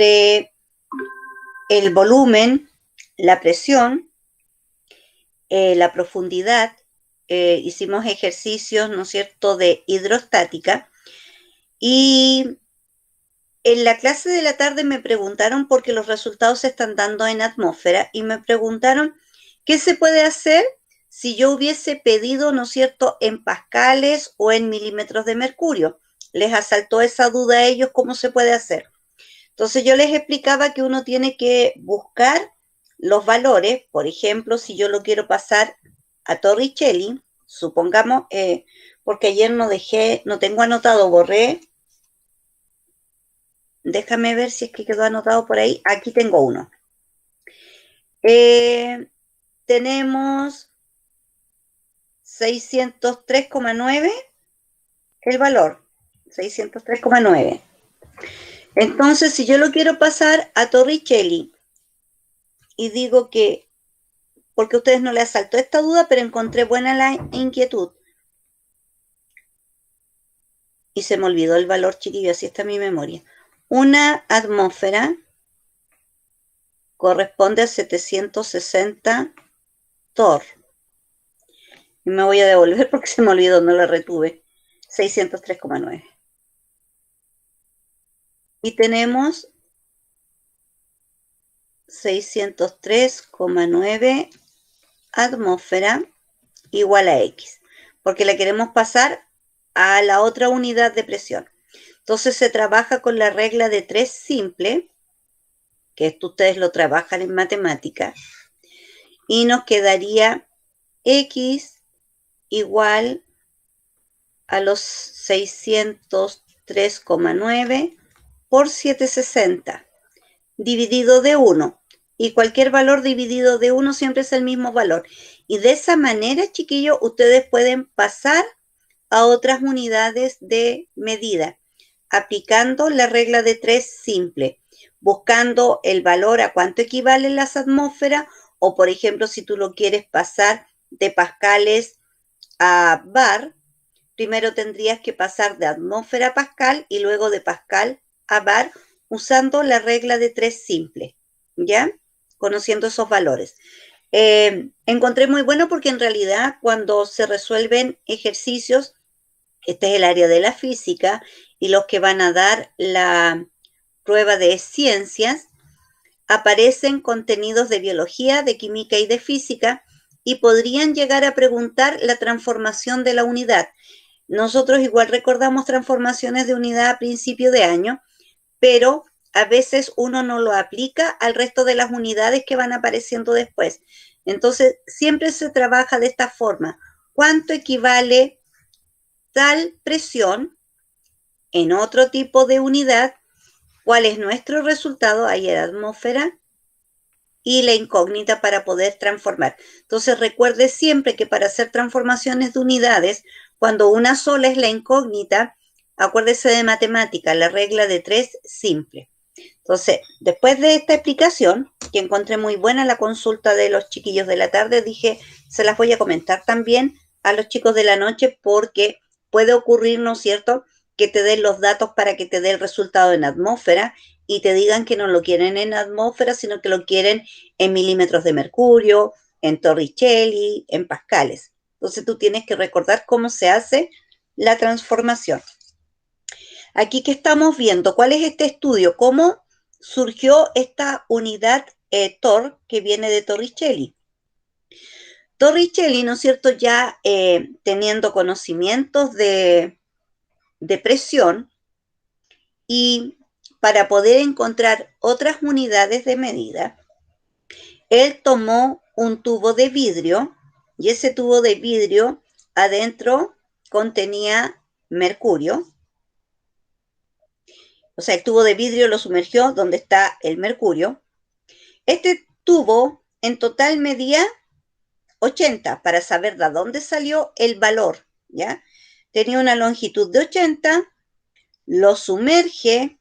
de el volumen, la presión, la profundidad. Hicimos ejercicios, ¿no es cierto?, de hidrostática. Y en la clase de la tarde me preguntaron, porque los resultados se están dando en atmósfera, y me preguntaron qué se puede hacer si yo hubiese pedido, ¿no es cierto?, en pascales o en milímetros de mercurio. Les asaltó esa duda a ellos, ¿cómo se puede hacer? Entonces yo les explicaba que uno tiene que buscar los valores. Por ejemplo, si yo lo quiero pasar a Torricelli, supongamos, porque ayer no tengo anotado, borré. Déjame ver si es que quedó anotado por ahí. Aquí tengo uno. Tenemos 603,9 el valor, 603,9. Entonces, si yo lo quiero pasar a Torricelli y digo que, porque a ustedes no les asaltó esta duda, pero encontré buena la inquietud. Y se me olvidó el valor, chiquillo, así está mi memoria. Una atmósfera corresponde a 760 torr. Y me voy a devolver porque se me olvidó, no la retuve. 603,9. Y tenemos 603,9 atmósfera igual a X, porque la queremos pasar a la otra unidad de presión. Entonces se trabaja con la regla de 3 simple, que esto ustedes lo trabajan en matemática, y nos quedaría X igual a los 603,9 por 760 dividido de 1. Y cualquier valor dividido de 1 siempre es el mismo valor. Y de esa manera, chiquillos, ustedes pueden pasar a otras unidades de medida, aplicando la regla de 3 simple, buscando el valor a cuánto equivalen las atmósferas, o por ejemplo, si tú lo quieres pasar de pascales a bar, primero tendrías que pasar de atmósfera a pascal y luego de pascal a bar, usando la regla de 3 simple, ¿ya? Conociendo esos valores. Encontré muy bueno porque en realidad cuando se resuelven ejercicios, este es el área de la física, y los que van a dar la prueba de ciencias, aparecen contenidos de biología, de química y de física, y podrían llegar a preguntar la transformación de la unidad. Nosotros igual recordamos transformaciones de unidad a principio de año, pero a veces uno no lo aplica al resto de las unidades que van apareciendo después. Entonces, siempre se trabaja de esta forma. ¿Cuánto equivale tal presión en otro tipo de unidad? ¿Cuál es nuestro resultado? Ahí era atmósfera y la incógnita para poder transformar. Entonces, recuerde siempre que para hacer transformaciones de unidades, cuando una sola es la incógnita, acuérdese de matemática, la regla de 3 simple. Entonces, después de esta explicación, que encontré muy buena la consulta de los chiquillos de la tarde, dije, se las voy a comentar también a los chicos de la noche, porque puede ocurrir, ¿no es cierto?, que te den los datos para que te dé el resultado en atmósfera y te digan que no lo quieren en atmósfera, sino que lo quieren en milímetros de mercurio, en Torricelli, en pascales. Entonces tú tienes que recordar cómo se hace la transformación. Aquí que estamos viendo, ¿cuál es este estudio? ¿Cómo surgió esta unidad Torr que viene de Torricelli? Torricelli, ¿no es cierto?, ya teniendo conocimientos de presión, y para poder encontrar otras unidades de medida, él tomó un tubo de vidrio, y ese tubo de vidrio adentro contenía mercurio. O sea, el tubo de vidrio lo sumergió donde está el mercurio. Este tubo en total medía 80, para saber de dónde salió el valor, ¿ya? Tenía una longitud de 80, lo sumerge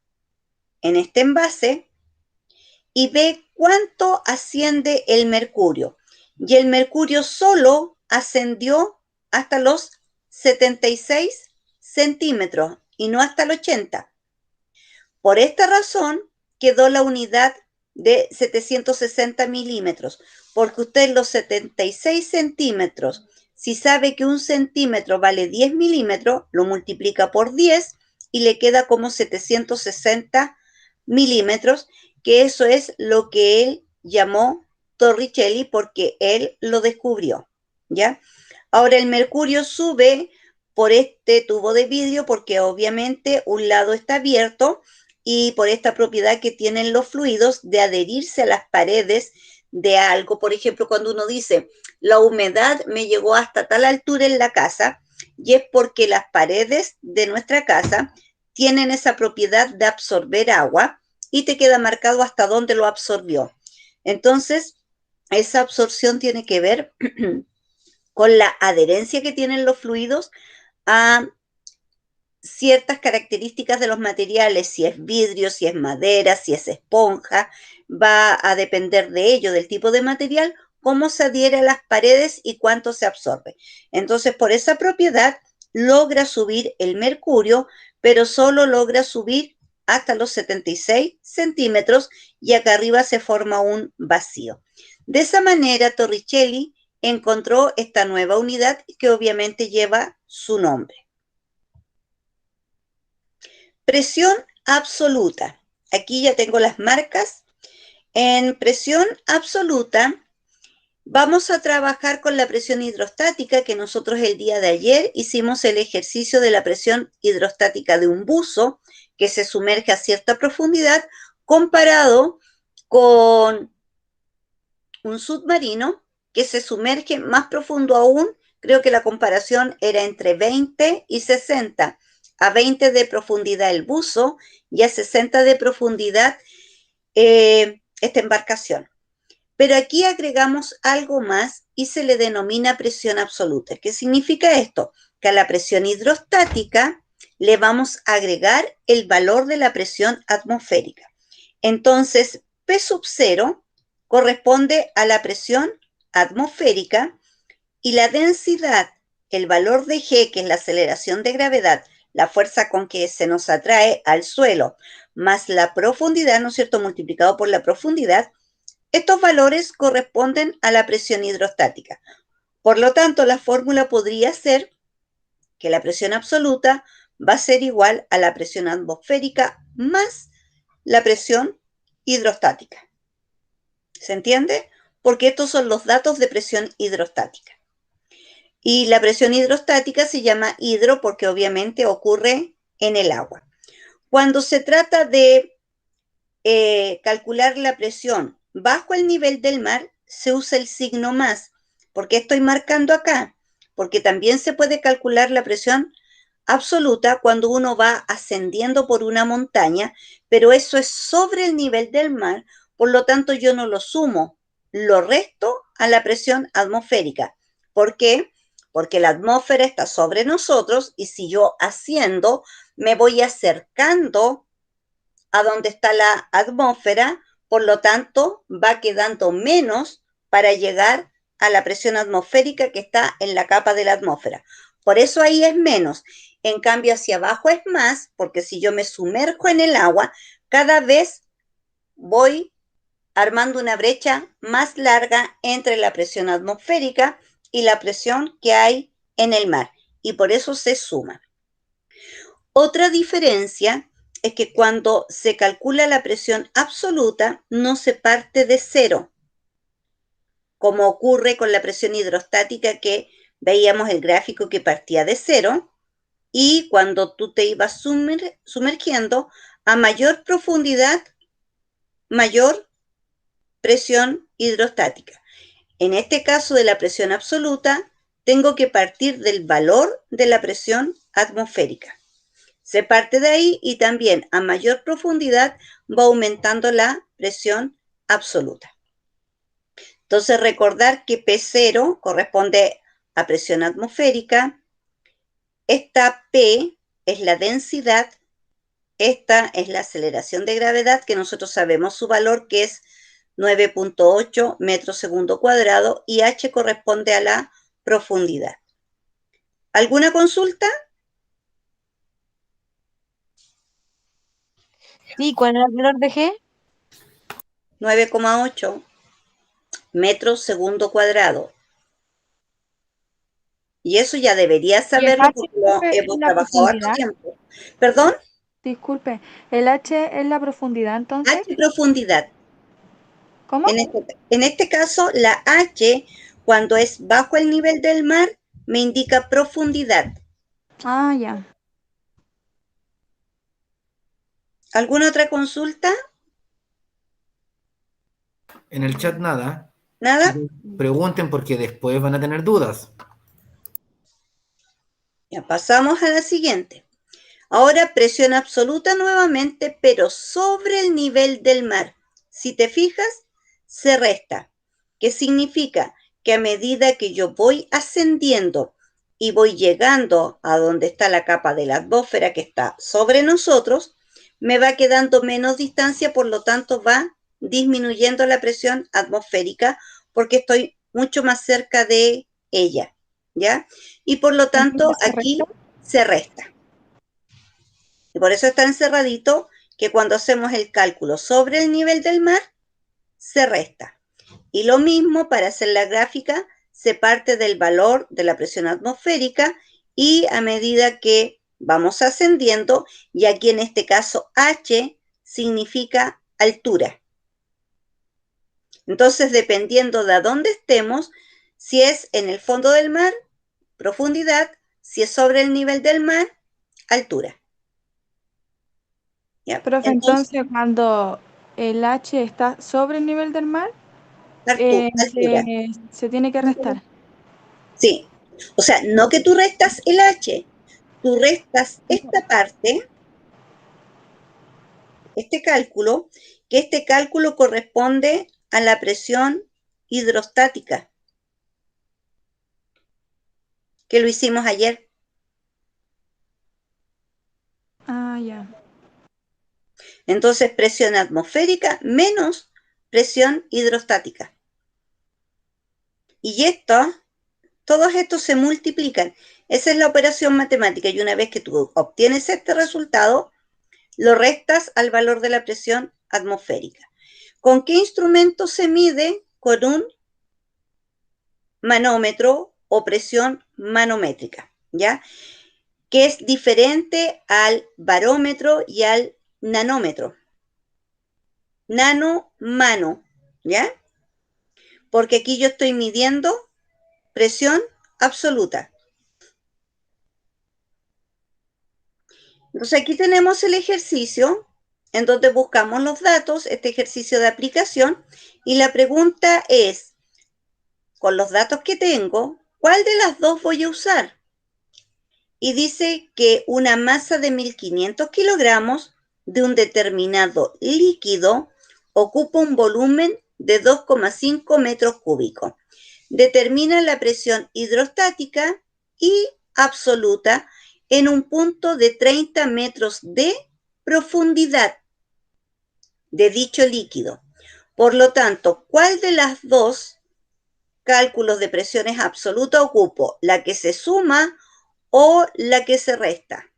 en este envase y ve cuánto asciende el mercurio. Y el mercurio solo ascendió hasta los 76 centímetros y no hasta el 80. Por esta razón, quedó la unidad de 760 milímetros, porque usted los 76 centímetros, si sabe que un centímetro vale 10 milímetros, lo multiplica por 10 y le queda como 760 milímetros, que eso es lo que él llamó Torricelli porque él lo descubrió, ¿ya? Ahora el mercurio sube por este tubo de vidrio porque obviamente un lado está abierto y por esta propiedad que tienen los fluidos de adherirse a las paredes de algo. Por ejemplo, cuando uno dice, la humedad me llegó hasta tal altura en la casa, y es porque las paredes de nuestra casa tienen esa propiedad de absorber agua y te queda marcado hasta dónde lo absorbió. Entonces, esa absorción tiene que ver con la adherencia que tienen los fluidos a ciertas características de los materiales, si es vidrio, si es madera, si es esponja, va a depender de ello, del tipo de material, cómo se adhiere a las paredes y cuánto se absorbe. Entonces, por esa propiedad, logra subir el mercurio, pero solo logra subir hasta los 76 centímetros y acá arriba se forma un vacío. De esa manera, Torricelli encontró esta nueva unidad que obviamente lleva su nombre. Presión absoluta. Aquí ya tengo las marcas. En presión absoluta vamos a trabajar con la presión hidrostática, que nosotros el día de ayer hicimos el ejercicio de la presión hidrostática de un buzo que se sumerge a cierta profundidad comparado con un submarino que se sumerge más profundo aún. Creo que la comparación era entre 20 y 60. A 20 de profundidad el buzo y a 60 de profundidad esta embarcación. Pero aquí agregamos algo más y se le denomina presión absoluta. ¿Qué significa esto? Que a la presión hidrostática le vamos a agregar el valor de la presión atmosférica. Entonces, P sub 0 corresponde a la presión atmosférica y la densidad, el valor de G, que es la aceleración de gravedad, la fuerza con que se nos atrae al suelo, más la profundidad, ¿no es cierto?, multiplicado por la profundidad, estos valores corresponden a la presión hidrostática. Por lo tanto, la fórmula podría ser que la presión absoluta va a ser igual a la presión atmosférica más la presión hidrostática. ¿Se entiende? Porque estos son los datos de presión hidrostática. Y la presión hidrostática se llama hidro porque obviamente ocurre en el agua. Cuando se trata de calcular la presión bajo el nivel del mar, se usa el signo más. ¿Por qué estoy marcando acá? Porque también se puede calcular la presión absoluta cuando uno va ascendiendo por una montaña, pero eso es sobre el nivel del mar, por lo tanto yo no lo sumo, lo resto a la presión atmosférica. ¿Por qué? Porque la atmósfera está sobre nosotros y si yo asciendo, me voy acercando a donde está la atmósfera, por lo tanto va quedando menos para llegar a la presión atmosférica que está en la capa de la atmósfera. Por eso ahí es menos. En cambio, hacia abajo es más, porque si yo me sumerjo en el agua, cada vez voy armando una brecha más larga entre la presión atmosférica y la presión que hay en el mar. Y por eso se suma. Otra diferencia es que cuando se calcula la presión absoluta, no se parte de cero, como ocurre con la presión hidrostática que veíamos el gráfico que partía de cero, y cuando tú te ibas sumergiendo a mayor profundidad, mayor presión hidrostática. En este caso de la presión absoluta, tengo que partir del valor de la presión atmosférica. Se parte de ahí y también a mayor profundidad va aumentando la presión absoluta. Entonces recordar que P0 corresponde a presión atmosférica, esta P es la densidad, esta es la aceleración de gravedad, que nosotros sabemos su valor, que es 9.8 metros segundo cuadrado, y H corresponde a la profundidad. ¿Alguna consulta? Sí, ¿cuál era el valor de G? 9,8 metros segundo cuadrado. Y eso ya debería saberlo porque lo hemos trabajado harto tiempo. ¿Perdón? Disculpe, ¿el H es la profundidad entonces? H profundidad. ¿Cómo? En este caso, la H, cuando es bajo el nivel del mar, me indica profundidad. Ah, ya. ¿Alguna otra consulta? En el chat nada. ¿Nada? Pregunten porque después van a tener dudas. Ya pasamos a la siguiente. Ahora presión absoluta nuevamente, pero sobre el nivel del mar. Si te fijas, se resta. ¿Qué significa? Que a medida que yo voy ascendiendo y voy llegando a donde está la capa de la atmósfera que está sobre nosotros, me va quedando menos distancia, por lo tanto va disminuyendo la presión atmosférica porque estoy mucho más cerca de ella, ¿ya? Y por lo tanto aquí se resta. Y por eso está encerradito, que cuando hacemos el cálculo sobre el nivel del mar, se resta. Y lo mismo para hacer la gráfica, se parte del valor de la presión atmosférica y a medida que vamos ascendiendo, y aquí en este caso H significa altura. Entonces, dependiendo de dónde estemos, si es en el fondo del mar, profundidad, si es sobre el nivel del mar, altura. ¿Ya? Profe, entonces cuando el H está sobre el nivel del mar, altura. se tiene que restar. Sí. O sea, no que tú restas el H, tú restas esta parte, este cálculo, que este cálculo corresponde a la presión hidrostática, que lo hicimos ayer. Ah, ya. Entonces, presión atmosférica menos presión hidrostática. Y todos estos se multiplican. Esa es la operación matemática. Y una vez que tú obtienes este resultado, lo restas al valor de la presión atmosférica. ¿Con qué instrumento se mide? Con un manómetro o presión manométrica, ¿ya? Que es diferente al barómetro y al nanómetro. Nano, mano, ¿ya? Porque aquí yo estoy midiendo presión absoluta. Entonces aquí tenemos el ejercicio en donde buscamos los datos, este ejercicio de aplicación, y la pregunta es, con los datos que tengo, ¿cuál de las dos voy a usar? Y dice que una masa de 1500 kilogramos de un determinado líquido ocupa un volumen de 2,5 metros cúbicos. Determina la presión hidrostática y absoluta en un punto de 30 metros de profundidad de dicho líquido. Por lo tanto, ¿cuál de las dos cálculos de presiones absoluta ocupo? ¿La que se suma o la que se resta?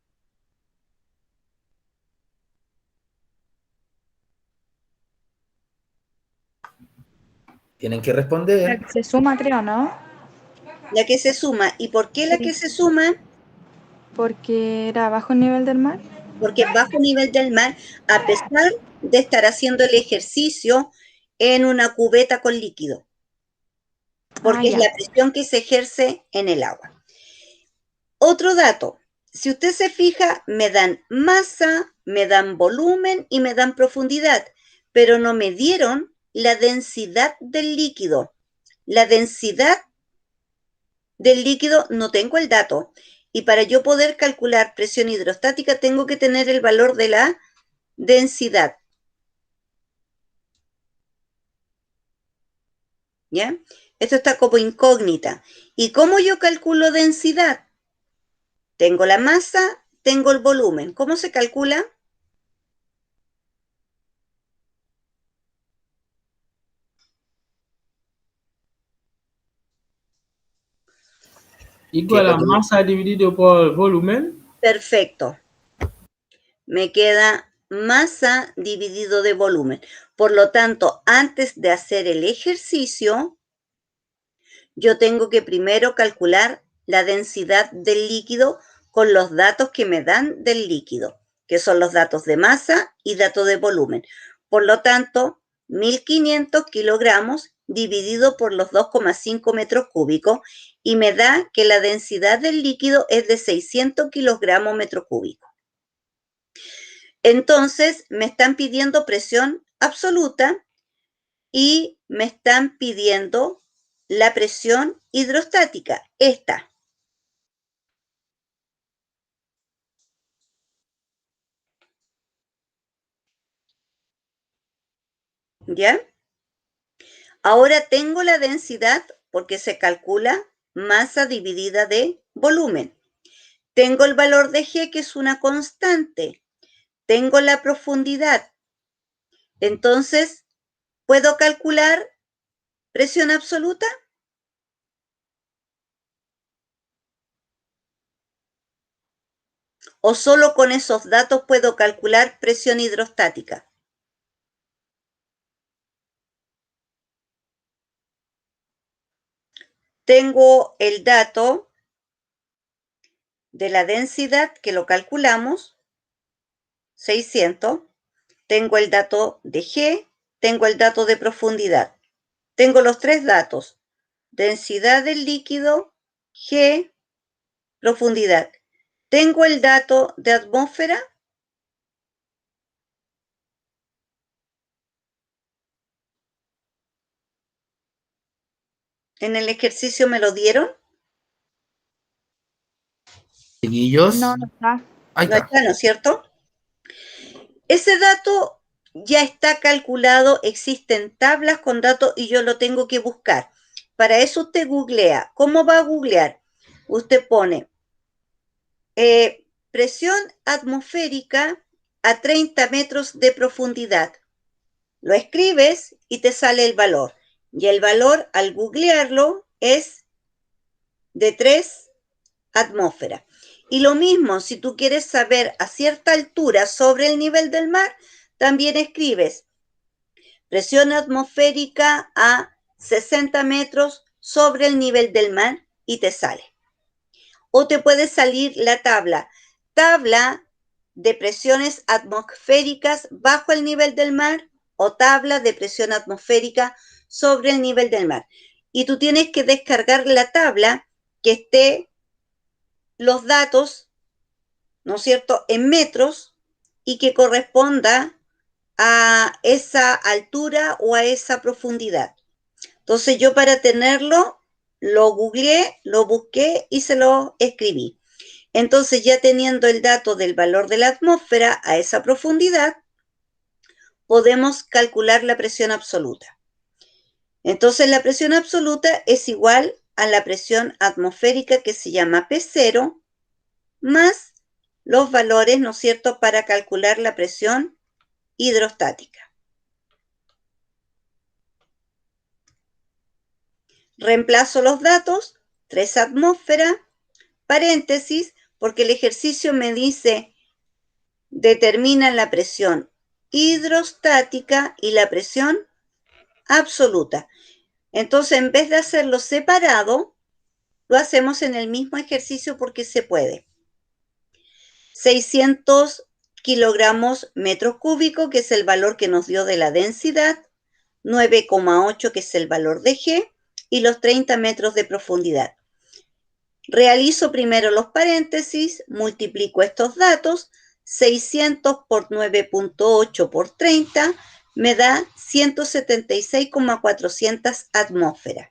Tienen que responder. La que se suma, creo, ¿no? La que se suma. ¿Y por qué la que se suma? Porque era bajo el nivel del mar. Porque bajo nivel del mar, a pesar de estar haciendo el ejercicio en una cubeta con líquido. Porque es la presión que se ejerce en el agua. Otro dato, si usted se fija, me dan masa, me dan volumen y me dan profundidad, pero no me dieron la densidad del líquido. La densidad del líquido no tengo el dato. Y para yo poder calcular presión hidrostática tengo que tener el valor de la densidad. ¿Ya? Esto está como incógnita. ¿Y cómo yo calculo densidad? Tengo la masa, tengo el volumen. ¿Cómo se calcula? Igual a masa dividido por volumen. Perfecto. Me queda masa dividido de volumen. Por lo tanto, antes de hacer el ejercicio, yo tengo que primero calcular la densidad del líquido con los datos que me dan del líquido, que son los datos de masa y datos de volumen. Por lo tanto, 1500 kilogramos dividido por los 2,5 metros cúbicos y me da que la densidad del líquido es de 600 kilogramos metro cúbico. Entonces, me están pidiendo presión absoluta y me están pidiendo la presión hidrostática, esta. ¿Ya? Ahora tengo la densidad porque se calcula masa dividida de volumen. Tengo el valor de G, que es una constante. Tengo la profundidad. Entonces, ¿puedo calcular presión absoluta? ¿O solo con esos datos puedo calcular presión hidrostática? Tengo el dato de la densidad, que lo calculamos, 600. Tengo el dato de G, tengo el dato de profundidad. Tengo los tres datos: densidad del líquido, G, profundidad. Tengo el dato de atmósfera. En el ejercicio me lo dieron. Chiquillos. No, no está. Ahí No está. está, ¿no es cierto? Ese dato ya está calculado, existen tablas con datos y yo lo tengo que buscar. Para eso usted googlea. ¿Cómo va a googlear? Usted pone presión atmosférica a 30 metros de profundidad. Lo escribes y te sale el valor. Y el valor, al googlearlo, es de 3 atmósferas. Y lo mismo, si tú quieres saber a cierta altura sobre el nivel del mar, también escribes presión atmosférica a 60 metros sobre el nivel del mar y te sale. O te puede salir la tabla de presiones atmosféricas bajo el nivel del mar o tabla de presión atmosférica sobre el nivel del mar. Y tú tienes que descargar la tabla que esté los datos, ¿no es cierto?, en metros y que corresponda a esa altura o a esa profundidad. Entonces yo, para tenerlo, lo googleé, lo busqué y se lo escribí. Entonces, ya teniendo el dato del valor de la atmósfera a esa profundidad, podemos calcular la presión absoluta. Entonces, la presión absoluta es igual a la presión atmosférica, que se llama P0, más los valores, ¿no es cierto?, para calcular la presión hidrostática. Reemplazo los datos, 3 atmósferas, paréntesis, porque el ejercicio me dice determina la presión hidrostática y la presión absoluta. Entonces, en vez de hacerlo separado, lo hacemos en el mismo ejercicio porque se puede. 600 kilogramos metros cúbicos, que es el valor que nos dio de la densidad, 9,8, que es el valor de G, y los 30 metros de profundidad. Realizo primero los paréntesis, multiplico estos datos, 600 por 9,8 por 30 me da 176,400 atmósferas.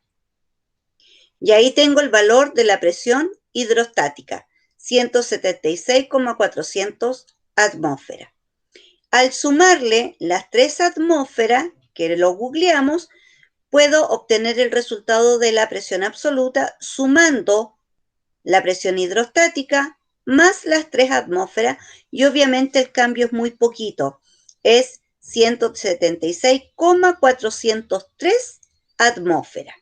Y ahí tengo el valor de la presión hidrostática, 176,400 atmósferas. Al sumarle las 3 atmósferas, que lo googleamos, puedo obtener el resultado de la presión absoluta sumando la presión hidrostática más las 3 atmósferas, y obviamente el cambio es muy poquito, es 176,403 atmósferas.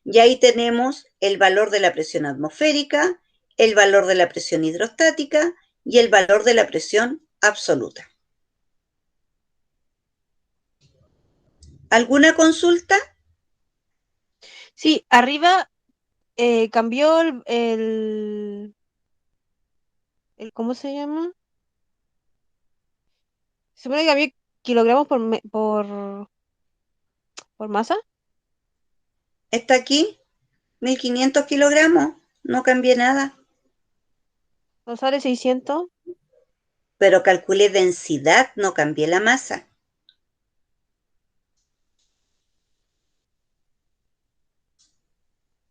Y ahí tenemos el valor de la presión atmosférica, el valor de la presión hidrostática y el valor de la presión absoluta. ¿Alguna consulta? Sí, arriba cambió ¿cómo se llama? Se supone que cambió kilogramos por masa. ¿Está aquí? 1500 kilogramos. No cambié nada. ¿No sale 600? Pero calculé densidad, no cambié la masa.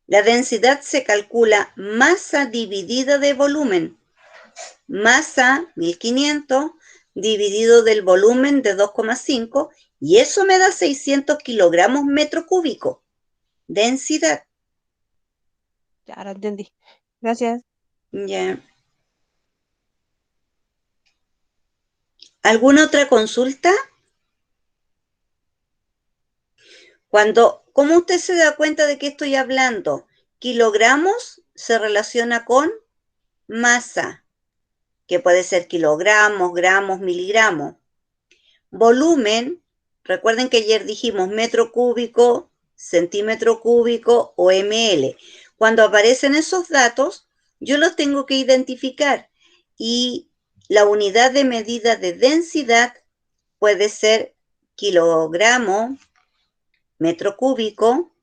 La densidad se calcula masa dividida de volumen. Masa, 1500, dividido del volumen de 2,5, y eso me da 600 kilogramos metro cúbico. Densidad. Ya, ahora entendí. Gracias. Ya. ¿Alguna otra consulta? ¿Cómo usted se da cuenta de qué estoy hablando? Kilogramos se relaciona con masa, que puede ser kilogramos, gramos, miligramos. Volumen, recuerden que ayer dijimos metro cúbico, centímetro cúbico o ml. Cuando aparecen esos datos, yo los tengo que identificar y la unidad de medida de densidad puede ser kilogramo, metro cúbico,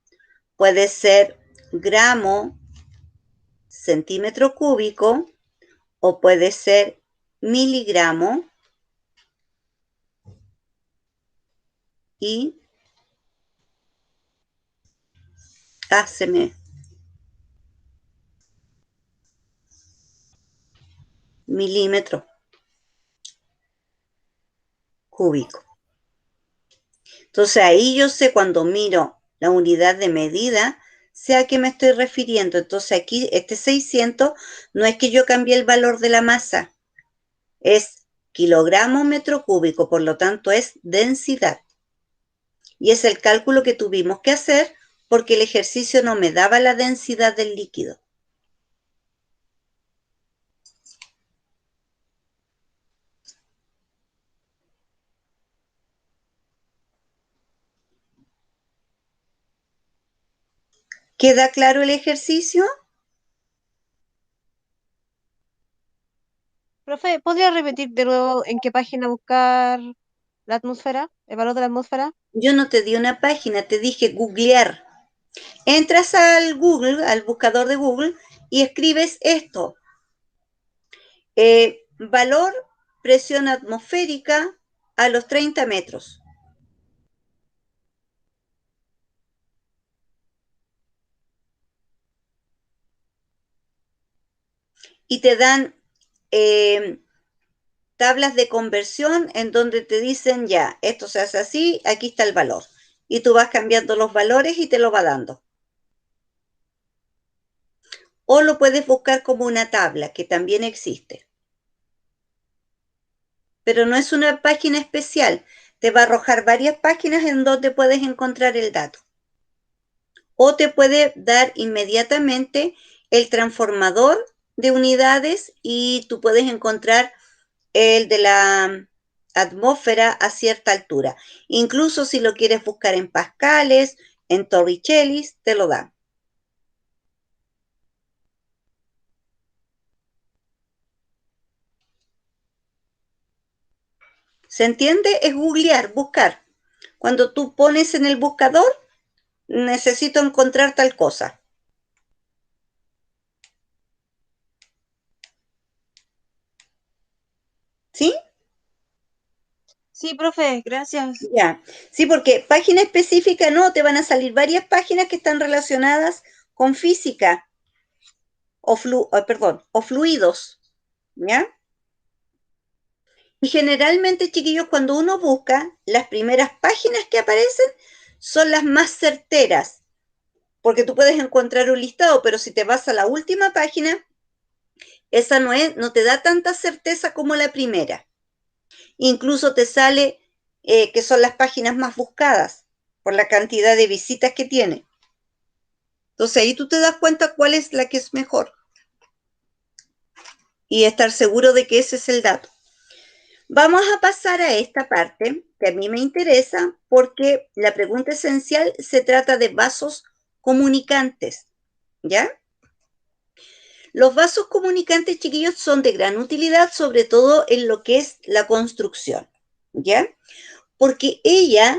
puede ser gramo, centímetro cúbico, o puede ser miligramo y milímetro cúbico. Entonces ahí yo sé cuando miro la unidad de medida, sé a qué me estoy refiriendo. Entonces aquí este 600 no es que yo cambie el valor de la masa, es kilogramo metro cúbico, por lo tanto es densidad. Y es el cálculo que tuvimos que hacer porque el ejercicio no me daba la densidad del líquido. ¿Queda claro el ejercicio? Profe, ¿podría repetir de nuevo en qué página buscar la atmósfera? ¿El valor de la atmósfera? Yo no te di una página, te dije googlear. Entras al Google, al buscador de Google, y escribes esto. Valor presión atmosférica a los 30 metros. Y te dan tablas de conversión en donde te dicen ya, esto se hace así, aquí está el valor. Y tú vas cambiando los valores y te lo va dando. O lo puedes buscar como una tabla, que también existe. Pero no es una página especial. Te va a arrojar varias páginas en donde puedes encontrar el dato. O te puede dar inmediatamente el transformador de unidades y tú puedes encontrar el de la atmósfera a cierta altura. Incluso si lo quieres buscar en pascales, en torricellis, te lo dan. ¿Se entiende? Es googlear, buscar. Cuando tú pones en el buscador, necesito encontrar tal cosa. ¿Sí? Sí, profe, gracias. Ya. Sí, porque página específica no, te van a salir varias páginas que están relacionadas con física o fluidos. ¿Ya? Y generalmente, chiquillos, cuando uno busca, las primeras páginas que aparecen son las más certeras, porque tú puedes encontrar un listado, pero si te vas a la última página, esa no te da tanta certeza como la primera. Incluso te sale que son las páginas más buscadas por la cantidad de visitas que tiene. Entonces ahí tú te das cuenta cuál es la que es mejor y estar seguro de que ese es el dato. Vamos a pasar a esta parte que a mí me interesa porque la pregunta esencial se trata de vasos comunicantes, ¿ya? Los vasos comunicantes, chiquillos, son de gran utilidad, sobre todo en lo que es la construcción, ¿ya? Porque ella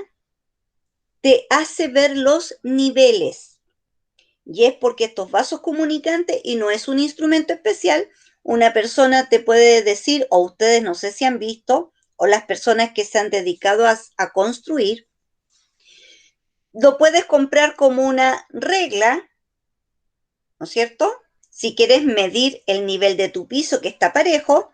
te hace ver los niveles. Y es porque estos vasos comunicantes, y no es un instrumento especial, una persona te puede decir, o ustedes no sé si han visto, o las personas que se han dedicado a construir, lo puedes comprar como una regla, ¿no es cierto? Si quieres medir el nivel de tu piso que está parejo,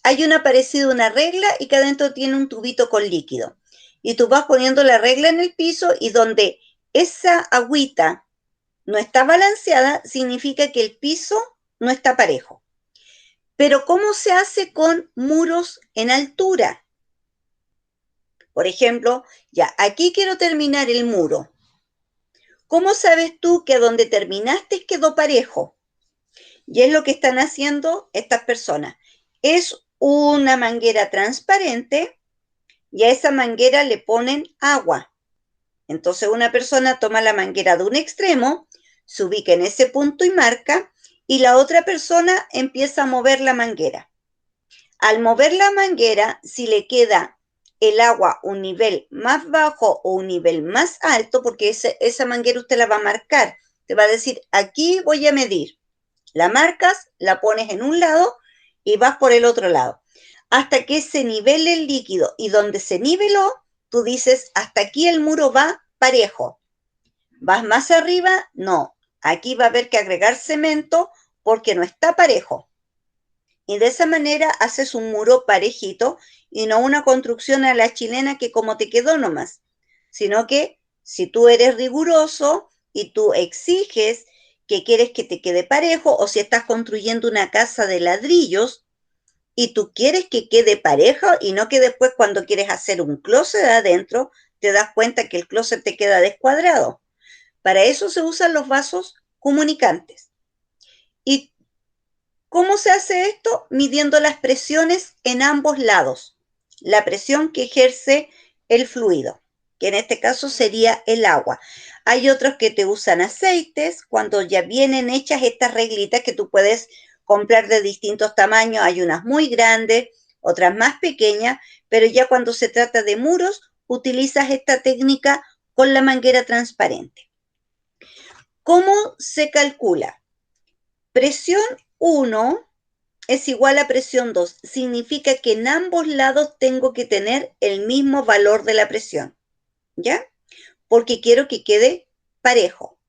hay una parecida a una regla y que adentro tiene un tubito con líquido. Y tú vas poniendo la regla en el piso y donde esa agüita no está balanceada, significa que el piso no está parejo. Pero ¿cómo se hace con muros en altura? Por ejemplo, ya, aquí quiero terminar el muro. ¿Cómo sabes tú que a donde terminaste quedó parejo? Y es lo que están haciendo estas personas. Es una manguera transparente y a esa manguera le ponen agua. Entonces una persona toma la manguera de un extremo, se ubica en ese punto y marca, y la otra persona empieza a mover la manguera. Al mover la manguera, si le queda el agua un nivel más bajo o un nivel más alto, porque esa manguera usted la va a marcar, te va a decir, aquí voy a medir. La marcas, la pones en un lado y vas por el otro lado. Hasta que se nivele el líquido y donde se niveló, tú dices, hasta aquí el muro va parejo. ¿Vas más arriba? No. Aquí va a haber que agregar cemento porque no está parejo. Y de esa manera haces un muro parejito y no una construcción a la chilena que como te quedó nomás, sino que si tú eres riguroso y tú exiges que quieres que te quede parejo, o si estás construyendo una casa de ladrillos y tú quieres que quede parejo y no que después cuando quieres hacer un closet adentro te das cuenta que el closet te queda descuadrado. Para eso se usan los vasos comunicantes. ¿Y cómo se hace esto? Midiendo las presiones en ambos lados. La presión que ejerce el fluido, que en este caso sería el agua. Hay otros que te usan aceites, cuando ya vienen hechas estas reglitas que tú puedes comprar de distintos tamaños. Hay unas muy grandes, otras más pequeñas, pero ya cuando se trata de muros, utilizas esta técnica con la manguera transparente. ¿Cómo se calcula? Presión 1 es igual a presión 2. Significa que en ambos lados tengo que tener el mismo valor de la presión, ¿ya? Porque quiero que quede parejo.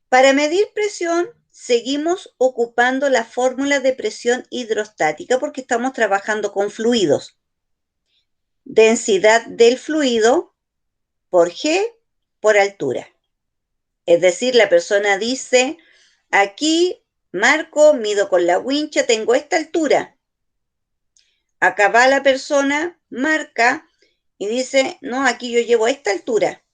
Para medir presión, seguimos ocupando la fórmula de presión hidrostática porque estamos trabajando con fluidos. Densidad del fluido por G por altura. Es decir, la persona dice, aquí marco, mido con la wincha, tengo esta altura. Acá va la persona, marca y dice, no, aquí yo llevo esta altura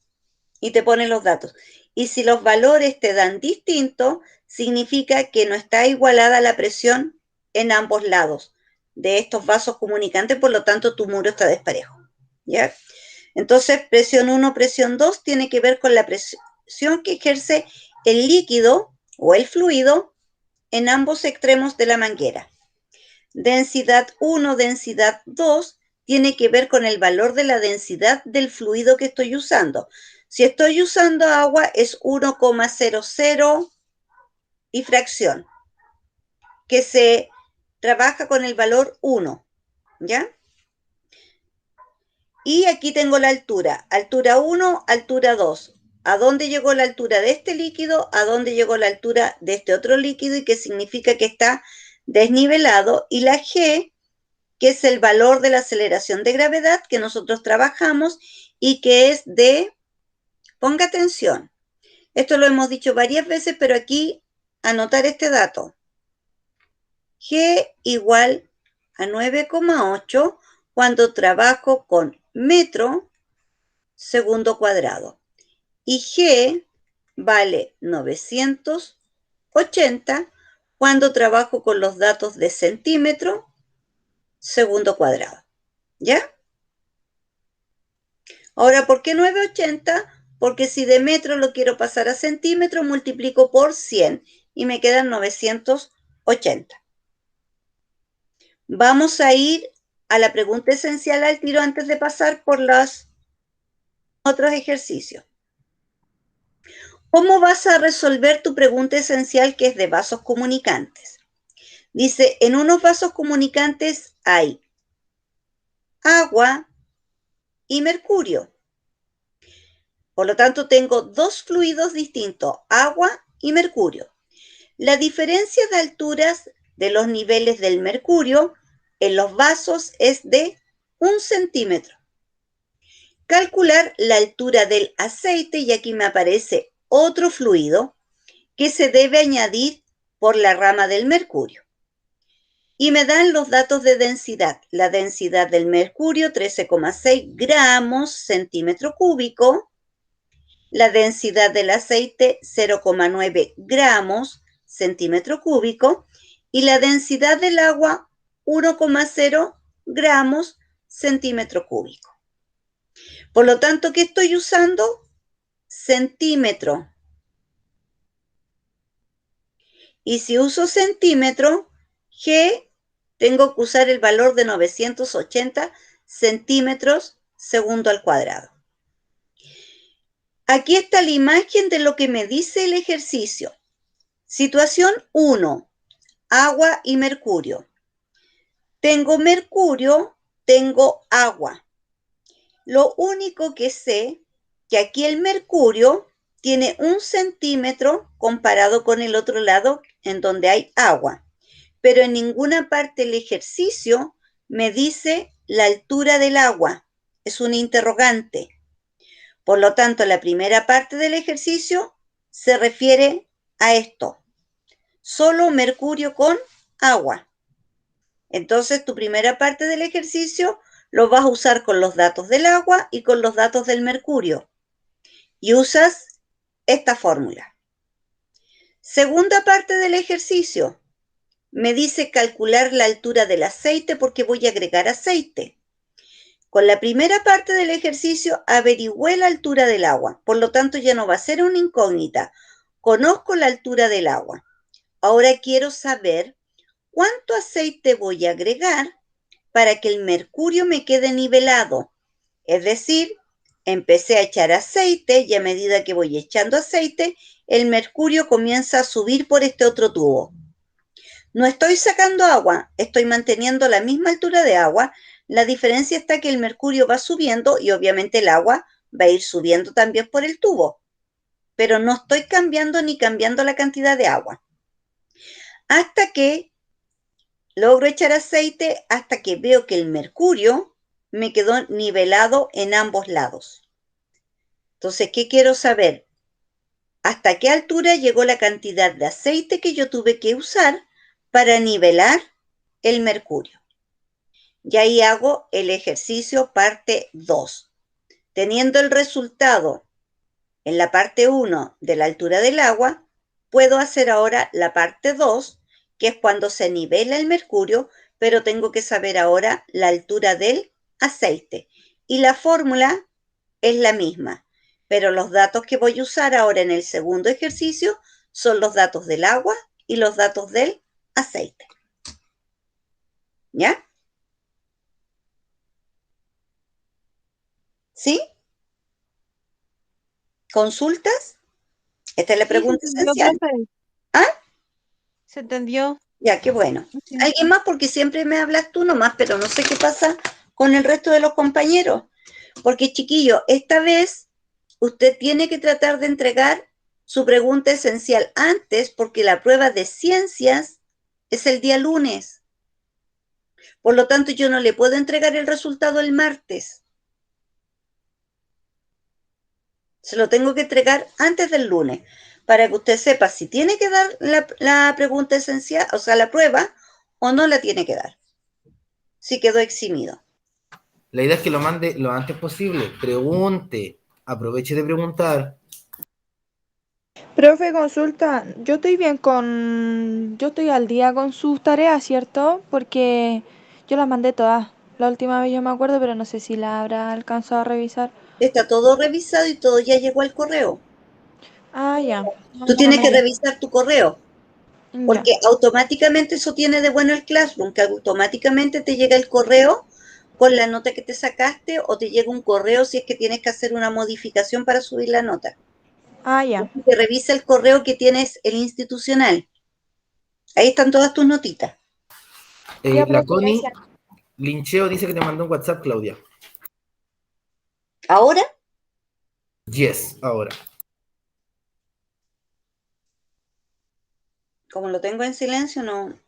y te pone los datos. Y si los valores te dan distinto, significa que no está igualada la presión en ambos lados de estos vasos comunicantes, por lo tanto tu muro está desparejo, ¿ya? Entonces, presión 1, presión 2 tiene que ver con la presión que ejerce el líquido o el fluido en ambos extremos de la manguera. Densidad 1, densidad 2 tiene que ver con el valor de la densidad del fluido que estoy usando. Si estoy usando agua es 1,00 y fracción, que se trabaja con el valor 1, ¿ya? Y aquí tengo la altura, altura 1, altura 2. ¿A dónde llegó la altura de este líquido? ¿A dónde llegó la altura de este otro líquido? Y que significa que está desnivelado. Y la G, que es el valor de la aceleración de gravedad que nosotros trabajamos y que es de, ponga atención, esto lo hemos dicho varias veces, pero aquí anotar este dato. G igual a 9,8 cuando trabajo con metro segundo cuadrado. Y G vale 980 cuando trabajo con los datos de centímetro segundo cuadrado. ¿Ya? Ahora, ¿por qué 980? Porque si de metro lo quiero pasar a centímetro, multiplico por 100 y me quedan 980. Vamos a ir a la pregunta esencial al tiro antes de pasar por los otros ejercicios. ¿Cómo vas a resolver tu pregunta esencial que es de vasos comunicantes? Dice, en unos vasos comunicantes hay agua y mercurio. Por lo tanto, tengo dos fluidos distintos, agua y mercurio. La diferencia de alturas de los niveles del mercurio en los vasos es de 1 centímetro. Calcular la altura del aceite, y aquí me aparece otro fluido que se debe añadir por la rama del mercurio. Y me dan los datos de densidad. La densidad del mercurio, 13,6 gramos centímetro cúbico. La densidad del aceite, 0,9 gramos centímetro cúbico. Y la densidad del agua, 1,0 gramos centímetro cúbico. Por lo tanto, ¿qué estoy usando? Centímetro. Y si uso centímetro, G, tengo que usar el valor de 980 centímetros segundo al cuadrado. Aquí está la imagen de lo que me dice el ejercicio. Situación 1, agua y mercurio. Tengo mercurio, tengo agua. Lo único que sé que aquí el mercurio tiene 1 centímetro comparado con el otro lado en donde hay agua. Pero en ninguna parte del ejercicio me dice la altura del agua. Es una interrogante. Por lo tanto, la primera parte del ejercicio se refiere a esto. Solo mercurio con agua. Entonces, tu primera parte del ejercicio lo vas a usar con los datos del agua y con los datos del mercurio. Y usas esta fórmula. Segunda parte del ejercicio. Me dice calcular la altura del aceite porque voy a agregar aceite. Con la primera parte del ejercicio averigüé la altura del agua, por lo tanto ya no va a ser una incógnita. Conozco la altura del agua. Ahora quiero saber cuánto aceite voy a agregar para que el mercurio me quede nivelado. Es decir, empecé a echar aceite y a medida que voy echando aceite, el mercurio comienza a subir por este otro tubo. No estoy sacando agua, estoy manteniendo la misma altura de agua. La diferencia está que el mercurio va subiendo y obviamente el agua va a ir subiendo también por el tubo. Pero no estoy cambiando ni cambiando la cantidad de agua. Hasta que logro echar aceite, hasta que veo que el mercurio me quedó nivelado en ambos lados. Entonces, ¿qué quiero saber? ¿Hasta qué altura llegó la cantidad de aceite que yo tuve que usar para nivelar el mercurio? Y ahí hago el ejercicio parte 2. Teniendo el resultado en la parte 1 de la altura del agua, puedo hacer ahora la parte 2, que es cuando se nivela el mercurio, pero tengo que saber ahora la altura del aceite. Y la fórmula es la misma, pero los datos que voy a usar ahora en el segundo ejercicio son los datos del agua y los datos del aceite. ¿Ya? ¿Sí? ¿Consultas? Esta es la pregunta esencial. Profe. ¿Ah? ¿Se entendió? Ya, qué bueno. ¿Alguien más? Porque siempre me hablas tú nomás, pero no sé qué pasa con el resto de los compañeros. Porque, chiquillo, esta vez usted tiene que tratar de entregar su pregunta esencial antes, porque la prueba de ciencias es el día lunes. Por lo tanto, yo no le puedo entregar el resultado el martes. Se lo tengo que entregar antes del lunes, para que usted sepa si tiene que dar la pregunta esencial, o sea, la prueba, o no la tiene que dar. Si quedó eximido. La idea es que lo mande lo antes posible. Pregunte. Aproveche de preguntar. Profe, consulta, yo estoy al día con sus tareas, ¿cierto? Porque Yo las mandé todas. La última vez yo me acuerdo, pero no sé si la habrá alcanzado a revisar. Está todo revisado y todo ya llegó al correo. Ah, ya. No, Tú no tienes me que llegó. revisar tu correo, Ya. porque automáticamente eso tiene de bueno el Classroom, que automáticamente te llega el correo con la nota que te sacaste o te llega un correo si es que tienes que hacer una modificación para subir la nota. Ah, ya. Así que revisa el correo que tienes, el institucional. Ahí están todas tus notitas. Ya, La profe, Connie gracias. Lincheo dice que te mandó un WhatsApp, Claudia. Ahora, Yes, ahora. como lo tengo en silencio, no,